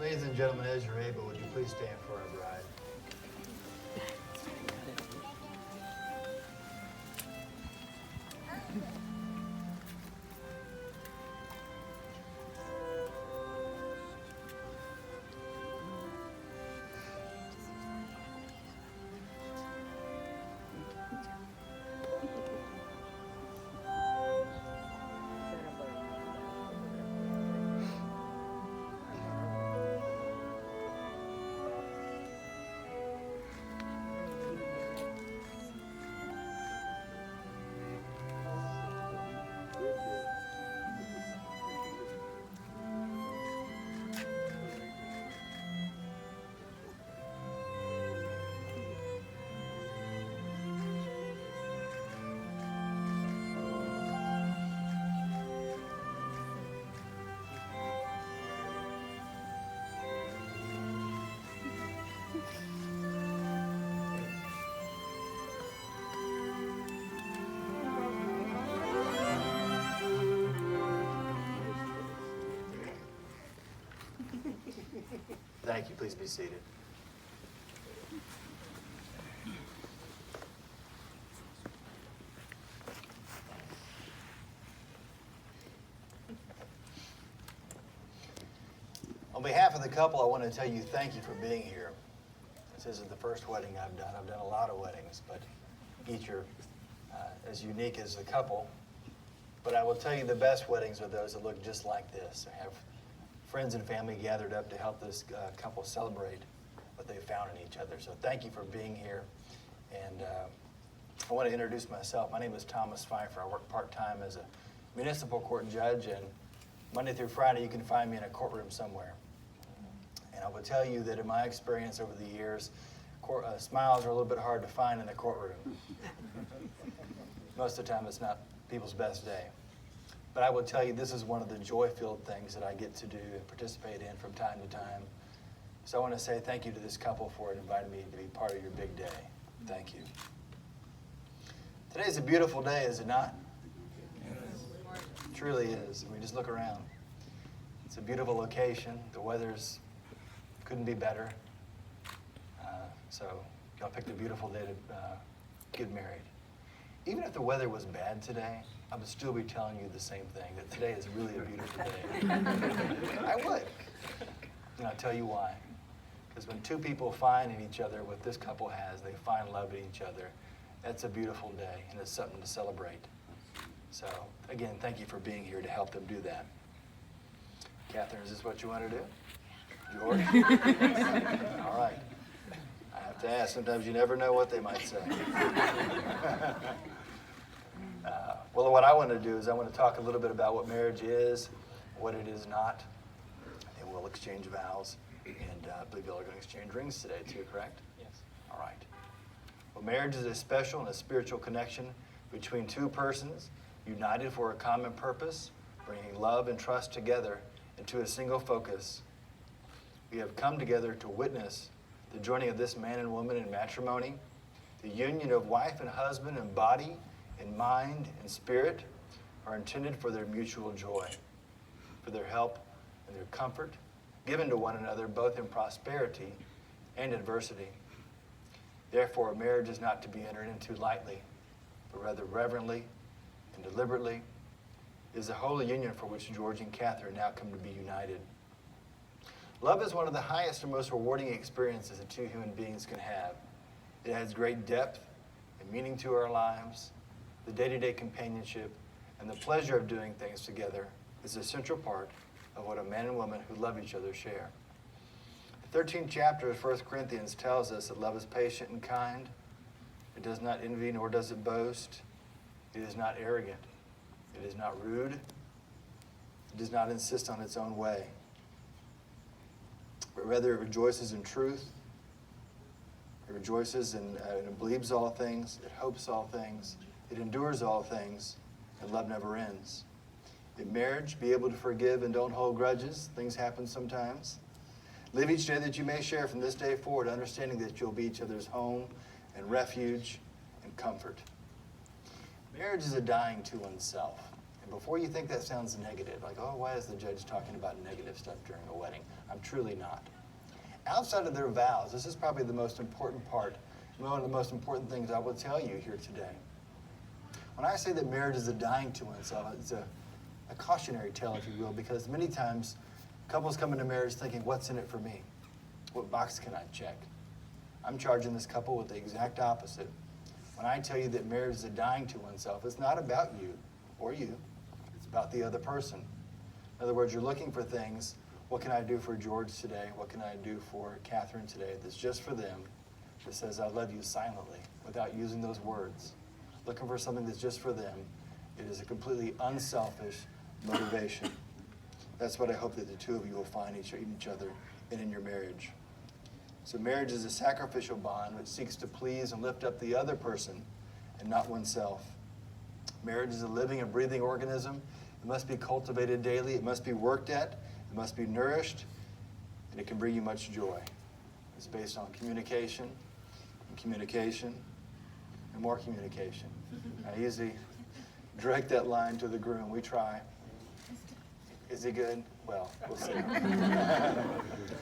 Ladies and gentlemen, as you're able, would you please stand for our bride? Thank you. Please be seated. On behalf of the couple, I want to tell you thank you for being here. This isn't the first wedding I've done. I've done a lot of weddings, but each are as unique as the couple. But I will tell you the best weddings are those that look just like this. I have friends and family gathered up to help this couple celebrate what they found in each other. So thank you for being here. And I want to introduce myself. My name is Thomas Pfeiffer. I work part-time as a municipal court judge, and Monday through Friday you can find me in a courtroom somewhere. And I will tell you that in my experience over the years, smiles are a little bit hard to find in the courtroom. Most of the time it's not people's best day. But I will tell you, this is one of the joy-filled things that I get to do and participate in from time to time. So I want to say thank you to this couple for inviting me to be part of your big day. Thank you. Today's a beautiful day, is it not? Yes. It truly is. I mean, just look around. It's a beautiful location. The weather's couldn't be better. So y'all picked a beautiful day to get married. Even if the weather was bad today, I would still be telling you the same thing, that today is really a beautiful day. I would. And I'll tell you why. Because when two people find in each other what this couple has, they find love in each other, that's a beautiful day, and it's something to celebrate. So, again, thank you for being here to help them do that. Catherine, is this what you want to do? George? All right. I have to ask. Sometimes you never know what they might say. Well, what I want to do is I want to talk a little bit about what marriage is, what it is not. And we'll exchange vows. And I believe y'all are going to exchange rings today too, correct? Yes. All right. Well, marriage is a special and a spiritual connection between two persons united for a common purpose, bringing love and trust together into a single focus. We have come together to witness the joining of this man and woman in matrimony, the union of wife and husband in body, in mind, and spirit are intended for their mutual joy, for their help and their comfort, given to one another both in prosperity and adversity. Therefore, marriage is not to be entered into lightly, but rather reverently and deliberately. It is a holy union for which George and Catherine now come to be united. Love is one of the highest and most rewarding experiences that two human beings can have. It adds great depth and meaning to our lives. The day-to-day companionship and the pleasure of doing things together is a central part of what a man and woman who love each other share. The 13th chapter of 1 Corinthians tells us that love is patient and kind. It does not envy, nor does it boast. It is not arrogant. It is not rude. It does not insist on its own way, but rather it rejoices in truth. It rejoices and it believes all things. It hopes all things. It endures all things, and love never ends. In marriage, be able to forgive and don't hold grudges. Things happen sometimes. Live each day that you may share from this day forward, understanding that you'll be each other's home and refuge and comfort. Marriage is a dying to oneself. Before you think that sounds negative, like, oh, why is the judge talking about negative stuff during a wedding? I'm truly not. Outside of their vows, this is probably the most important part, one of the most important things I will tell you here today. When I say that marriage is a dying to oneself, it's a cautionary tale, if you will, because many times couples come into marriage thinking, what's in it for me? What box can I check? I'm charging this couple with the exact opposite. When I tell you that marriage is a dying to oneself, it's not about you or you. It's about the other person. In other words, you're looking for things. What can I do for George today? What can I do for Catherine today that's just for them, that says I love you silently without using those words? Looking for something that's just for them. It is a completely unselfish motivation. That's what I hope that the two of you will find each other in your marriage. So marriage is a sacrificial bond which seeks to please and lift up the other person and not oneself. Marriage is a living and breathing organism. It must be cultivated daily. It must be worked at. It must be nourished. And it can bring you much joy. It's based on communication and communication and more communication. I usually direct that line to the groom. We try. Is he good? Well, we'll see.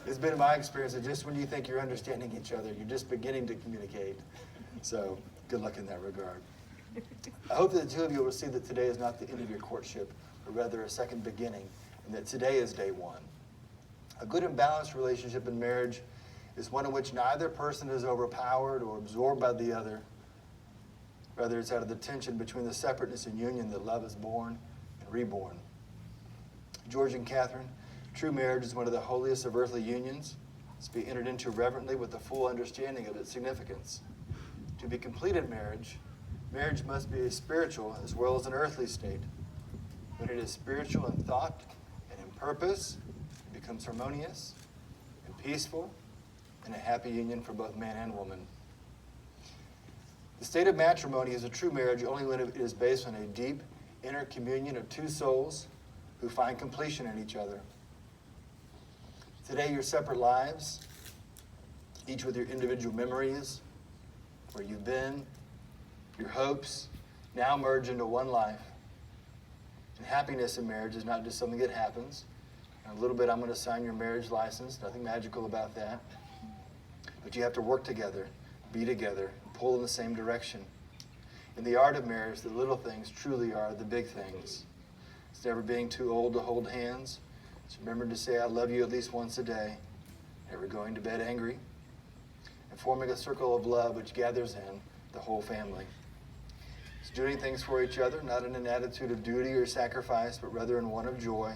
It's been my experience that just when you think you're understanding each other, you're just beginning to communicate. So good luck in that regard. I hope that the two of you will see that today is not the end of your courtship, but rather a second beginning, and that today is day one. A good and balanced relationship in marriage is one in which neither person is overpowered or absorbed by the other. Rather, it's out of the tension between the separateness and union that love is born and reborn. George and Catherine, true marriage is one of the holiest of earthly unions. It's to be entered into reverently with the full understanding of its significance. To be completed marriage must be a spiritual as well as an earthly state. When it is spiritual in thought and in purpose, it becomes harmonious and peaceful and a happy union for both man and woman. The state of matrimony is a true marriage only when it is based on a deep inner communion of two souls who find completion in each other. Today, your separate lives, each with your individual memories, where you've been, your hopes, now merge into one life. And happiness in marriage is not just something that happens. In a little bit, I'm going to sign your marriage license. Nothing magical about that. But you have to work together, be together, and pull in the same direction. In the art of marriage, the little things truly are the big things. It's never being too old to hold hands. It's remembering to say, I love you at least once a day. Never going to bed angry. And forming a circle of love which gathers in the whole family. It's doing things for each other, not in an attitude of duty or sacrifice, but rather in one of joy.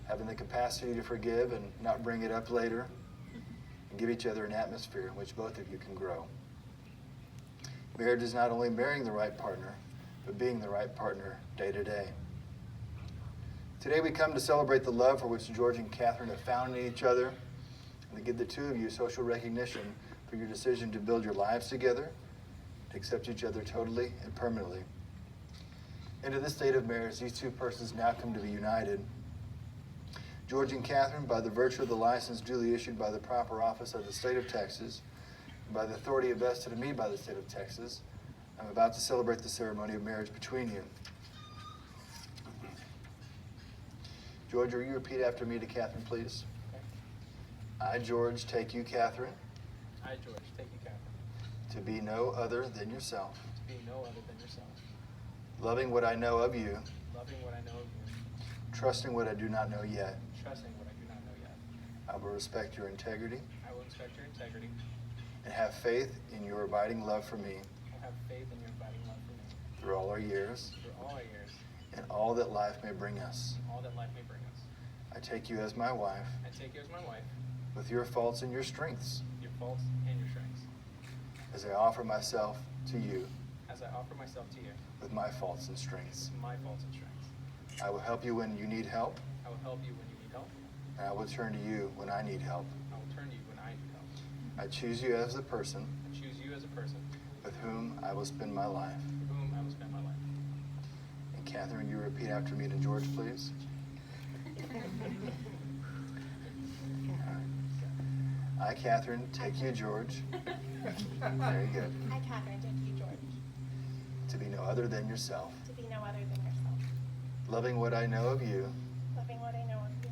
Having the capacity to forgive and not bring it up later. And give each other an atmosphere in which both of you can grow. Marriage is not only marrying the right partner, but being the right partner day to day. Today we come to celebrate the love for which George and Catherine have found in each other, and to give the two of you social recognition for your decision to build your lives together, to accept each other totally and permanently. Into this state of marriage, these two persons now come to be united. George and Catherine, by the virtue of the license duly issued by the proper office of the state of Texas, and by the authority vested in me by the state of Texas, I'm about to celebrate the ceremony of marriage between you. George, will you repeat after me to Catherine, please? Okay. I, George, take you, Catherine. I, George, take you, Catherine. To be no other than yourself. To be no other than yourself. Loving what I know of you. Loving what I know of you. Trusting what I do not know yet. Trusting what I do not know yet. I will respect your integrity. I will respect your integrity. And have faith in your abiding love for me. And have faith in your abiding love for me. Through all our years. Through all our years. And all that life may bring us. All that life may bring us. I take you as my wife. I take you as my wife. With your faults and your strengths. Your faults and your strengths. As I offer myself to you. As I offer myself to you. With my faults and strengths. My faults and strengths. I will help you when you need help. I will help you when you need help. And I will turn to you when I need help. I will turn to you when I need help. I choose you as the person. I choose you as a person. With whom I will spend my life. With whom I will spend my life. And Catherine, you repeat after me to George, please. I, Catherine, take you, George. Very good. I, Catherine, take you, George. To be no other than yourself. To be no other than yourself. loving what I know of you, loving what I know of you,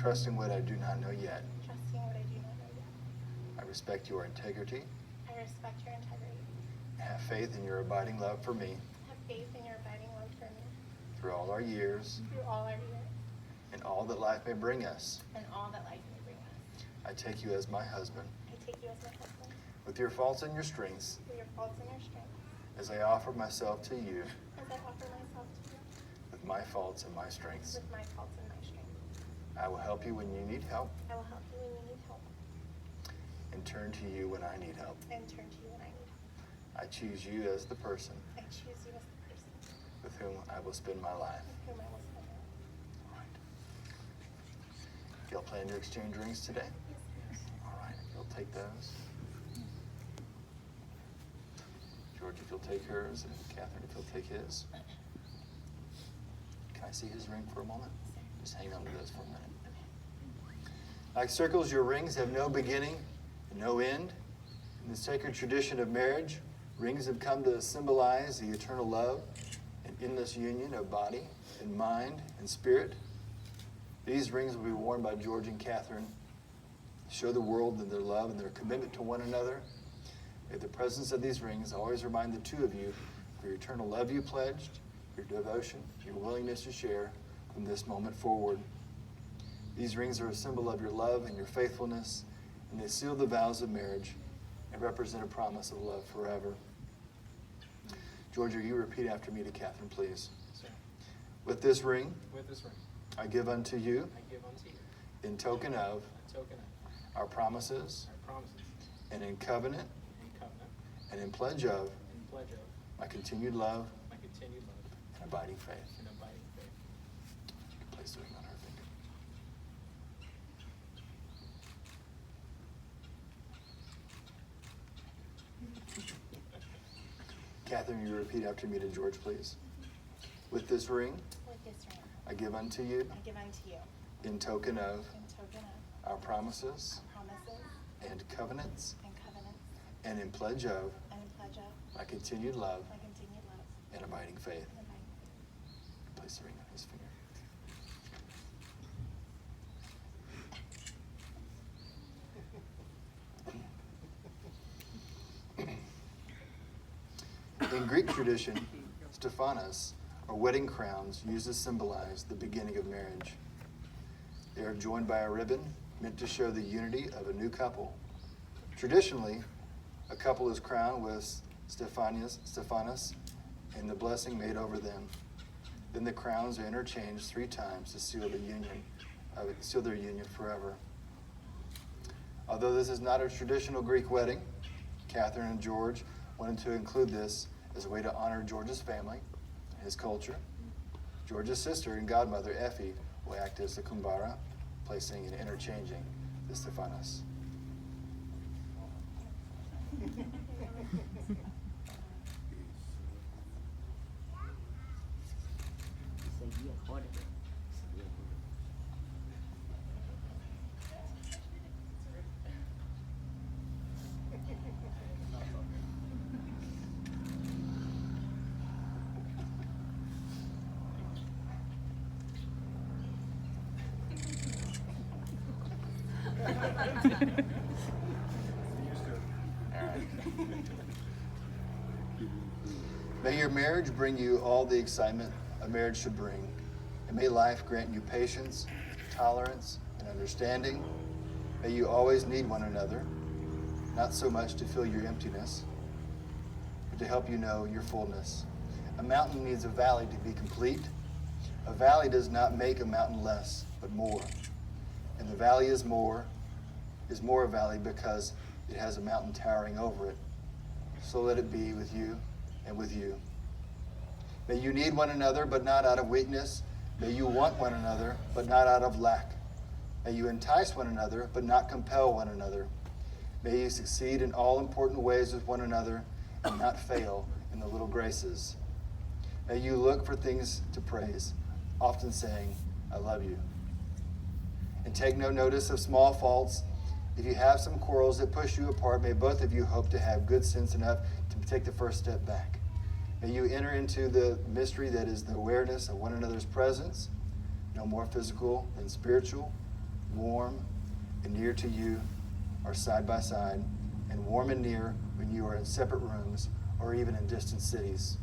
trusting what I do not know yet. trusting what I do not know yet. I respect your integrity, I respect your integrity. and have faith in your abiding love for me Have faith in your abiding love for me through all our years through all our years and all that life may bring us. and all that life may bring us. I take you as my husband, I take you as my husband, with your faults and your strengths, with your faults and your strengths, as I offer myself to you as I offer myself to you, with my faults and my strengths. with my faults and my strengths. I will help you when you need help I will help you when you need help, and turn to you when I need help. and turn to you when I need help. I choose you as the person I choose you as the person with whom I will spend my life. with whom I will spend my life. All right. Y'all plan to exchange rings today? All right, if you'll take those. George, if you'll take hers, and Catherine, if you'll take his. Can I see his ring for a moment? Just hang on to those for a minute. Like circles, your rings have no beginning and no end. In the sacred tradition of marriage, rings have come to symbolize the eternal love and endless union of body and mind and spirit. These rings will be worn by George and Catherine to show the world that their love and their commitment to one another. May the presence of these rings always remind the two of you of your eternal love you pledged, your devotion, your willingness to share from this moment forward. These rings are a symbol of your love and your faithfulness, and they seal the vows of marriage and represent a promise of love forever. George, will you repeat after me to Catherine, please? Sir, With this ring, with this ring, I give unto you, I give unto you in token of a token of our promises, our promises and in covenant and covenant and in pledge of and pledge of my continued love my continued love and abiding faith. and abiding faith. You can place the ring on her finger. Catherine, you repeat after me to George, please. With this ring, With this ring, I give unto you, I give unto you, in token of in token of our promises our promises and covenants, and covenants, and in pledge of and in pledge of my continued love my continued love and abiding faith. and abiding faith. Place the ring on his finger. In Greek tradition, Stephanos, or wedding crowns, used to symbolize the beginning of marriage. They are joined by a ribbon meant to show the unity of a new couple. Traditionally, a couple is crowned with Stephanos and the blessing made over them. Then the crowns are interchanged 3 times to seal their union forever. Although this is not a traditional Greek wedding, Catherine and George wanted to include this as a way to honor George's family and his culture. George's sister and godmother, Effie, will act as the kumbara, placing and interchanging the Stephanos. May your marriage bring you all the excitement a marriage should bring. And may life grant you patience, tolerance, and understanding. May you always need one another, not so much to fill your emptiness, but to help you know your fullness. A mountain needs a valley to be complete. A valley does not make a mountain less, but more. And the valley is more a valley because it has a mountain towering over it. So let it be with you and with you. May you need one another, but not out of weakness. May you want one another, but not out of lack. May you entice one another, but not compel one another. May you succeed in all important ways with one another and not fail in the little graces. May you look for things to praise, often saying, I love you. And take no notice of small faults. If you have some quarrels that push you apart, may both of you hope to have good sense enough to take the first step back. May you enter into the mystery that is the awareness of one another's presence, no more physical than spiritual, warm and near to you, or side by side, and warm and near when you are in separate rooms or even in distant cities.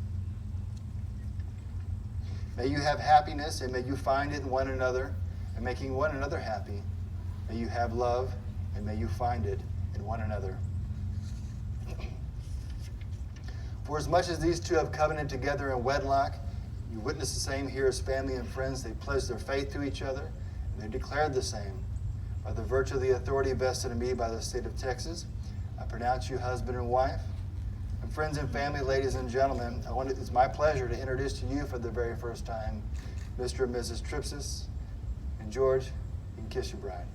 May you have happiness, and may you find it in one another and making one another happy. May you have love, and may you find it in one another. For as much as these two have covenanted together in wedlock, you witness the same here as family and friends. They pledged their faith to each other, and they declared the same. By the virtue of the authority vested in me by the state of Texas, I pronounce you husband and wife. And friends and family, ladies and gentlemen, it's my pleasure to introduce to you for the very first time Mr. and Mrs. Tripsis. And George, you can kiss your bride.